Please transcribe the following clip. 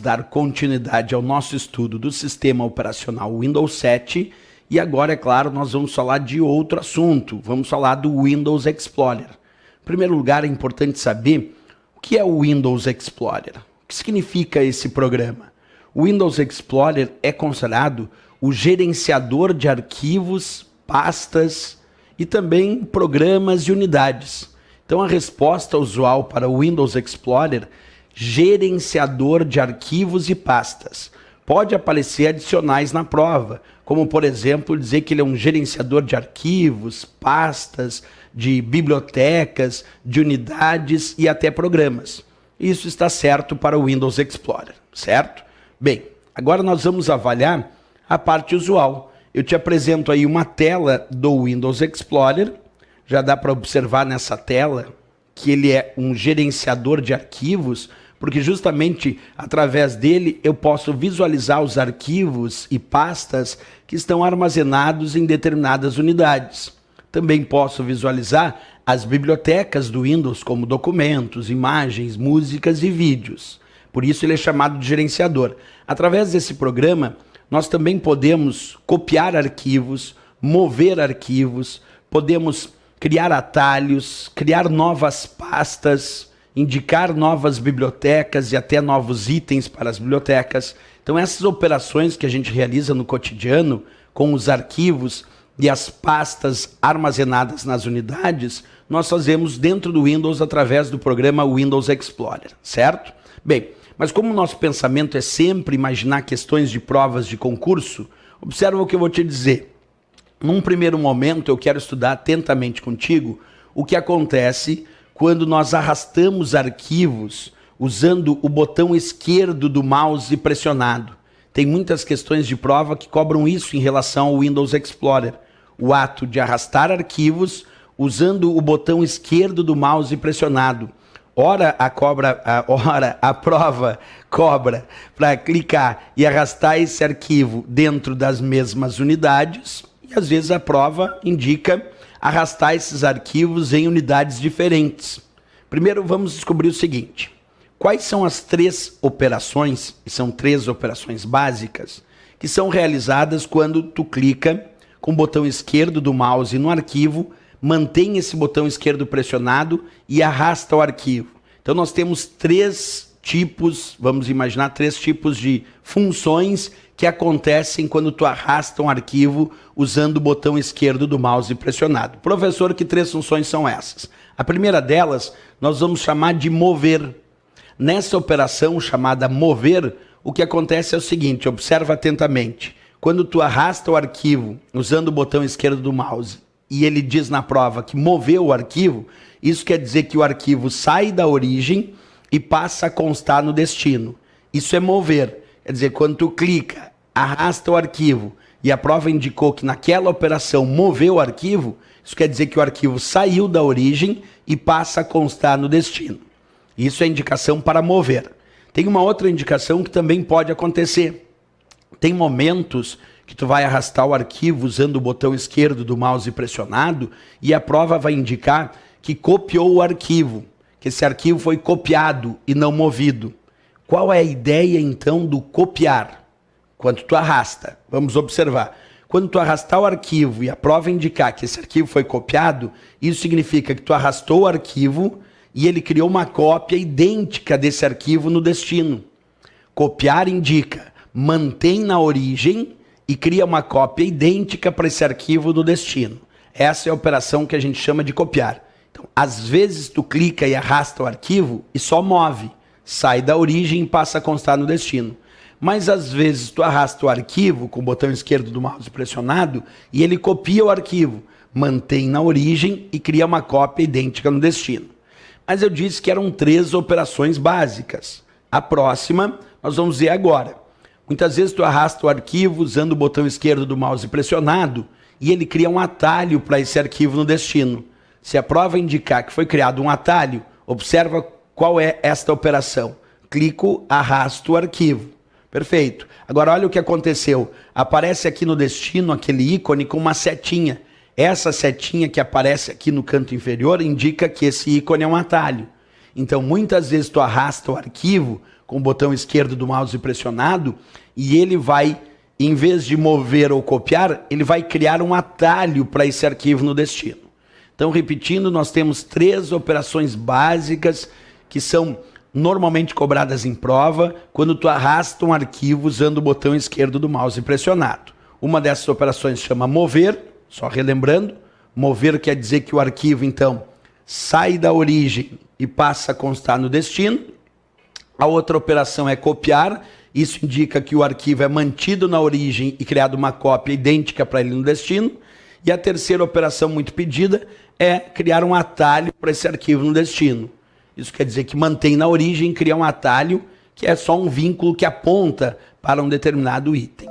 dar continuidade ao nosso estudo do sistema operacional Windows 7 e agora, é claro, nós vamos falar de outro assunto, vamos falar do Windows Explorer. Em primeiro lugar, é importante saber o que é o Windows Explorer, o que significa esse programa. O Windows Explorer é considerado o gerenciador de arquivos, pastas e também programas e unidades. Então a resposta usual para o Windows Explorer, gerenciador de arquivos e pastas. Pode aparecer adicionais na prova, como por exemplo dizer que ele é um gerenciador de arquivos, pastas, de bibliotecas, de unidades e até programas. Isso está certo para o Windows Explorer, certo? Bem, agora nós vamos avaliar a parte usual. Eu te apresento aí uma tela do Windows Explorer. Já dá para observar nessa tela que ele é um gerenciador de arquivos, porque justamente através dele eu posso visualizar os arquivos e pastas que estão armazenados em determinadas unidades. Também posso visualizar as bibliotecas do Windows, como documentos, imagens, músicas e vídeos. Por isso ele é chamado de gerenciador. Através desse programa, nós também podemos copiar arquivos, mover arquivos, podemos criar atalhos, criar novas pastas, indicar novas bibliotecas e até novos itens para as bibliotecas. Então essas operações que a gente realiza no cotidiano com os arquivos e as pastas armazenadas nas unidades, nós fazemos dentro do Windows através do programa Windows Explorer, certo? Bem, mas como o nosso pensamento é sempre imaginar questões de provas de concurso, observa o que eu vou te dizer. Num primeiro momento, eu quero estudar atentamente contigo o que acontece quando nós arrastamos arquivos usando o botão esquerdo do mouse pressionado. Tem muitas questões de prova que cobram isso em relação ao Windows Explorer. O ato de arrastar arquivos usando o botão esquerdo do mouse pressionado. Ora a prova cobra para clicar e arrastar esse arquivo dentro das mesmas unidades, e às vezes a prova indica arrastar esses arquivos em unidades diferentes. Primeiro vamos descobrir o seguinte: quais são as três operações, e são três operações básicas, que são realizadas quando tu clica com o botão esquerdo do mouse no arquivo, mantém esse botão esquerdo pressionado e arrasta o arquivo. Então nós temos três tipos, vamos imaginar, três tipos de funções que acontecem quando tu arrasta um arquivo usando o botão esquerdo do mouse pressionado. Professor, que três funções são essas? A primeira delas nós vamos chamar de mover. Nessa operação chamada mover, o que acontece é o seguinte, observa atentamente. Quando tu arrasta o arquivo usando o botão esquerdo do mouse e ele diz na prova que moveu o arquivo, isso quer dizer que o arquivo sai da origem e passa a constar no destino. Isso é mover. Quer dizer, quando tu clica, arrasta o arquivo e a prova indicou que naquela operação moveu o arquivo, isso quer dizer que o arquivo saiu da origem e passa a constar no destino. Isso é indicação para mover. Tem uma outra indicação que também pode acontecer. Tem momentos que tu vai arrastar o arquivo usando o botão esquerdo do mouse pressionado e a prova vai indicar que copiou o arquivo, que esse arquivo foi copiado e não movido. Qual é a ideia então do copiar? Quando tu arrasta, vamos observar. Quando tu arrastar o arquivo e a prova indicar que esse arquivo foi copiado, isso significa que tu arrastou o arquivo e ele criou uma cópia idêntica desse arquivo no destino. Copiar indica mantém na origem e cria uma cópia idêntica para esse arquivo no destino. Essa é a operação que a gente chama de copiar. Então, às vezes tu clica e arrasta o arquivo e só move, sai da origem e passa a constar no destino. Mas às vezes tu arrasta o arquivo com o botão esquerdo do mouse pressionado e ele copia o arquivo, mantém na origem e cria uma cópia idêntica no destino. Mas eu disse que eram três operações básicas. A próxima nós vamos ver agora. Muitas vezes tu arrasta o arquivo usando o botão esquerdo do mouse pressionado e ele cria um atalho para esse arquivo no destino. Se a prova indicar que foi criado um atalho, observa qual é esta operação. Clico, arrasto o arquivo. Perfeito. Agora olha o que aconteceu. Aparece aqui no destino aquele ícone com uma setinha. Essa setinha que aparece aqui no canto inferior indica que esse ícone é um atalho. Então, muitas vezes tu arrasta o arquivo com o botão esquerdo do mouse pressionado e ele vai, em vez de mover ou copiar, ele vai criar um atalho para esse arquivo no destino. Então, repetindo, nós temos 3 operações básicas que são normalmente cobradas em prova quando tu arrasta um arquivo usando o botão esquerdo do mouse pressionado. Uma dessas operações chama mover, só relembrando, mover quer dizer que o arquivo, então, sai da origem e passa a constar no destino. A outra operação é copiar, isso indica que o arquivo é mantido na origem e criado uma cópia idêntica para ele no destino. E a terceira operação muito pedida é criar um atalho para esse arquivo no destino. Isso quer dizer que mantém na origem, cria um atalho, que é só um vínculo que aponta para um determinado item.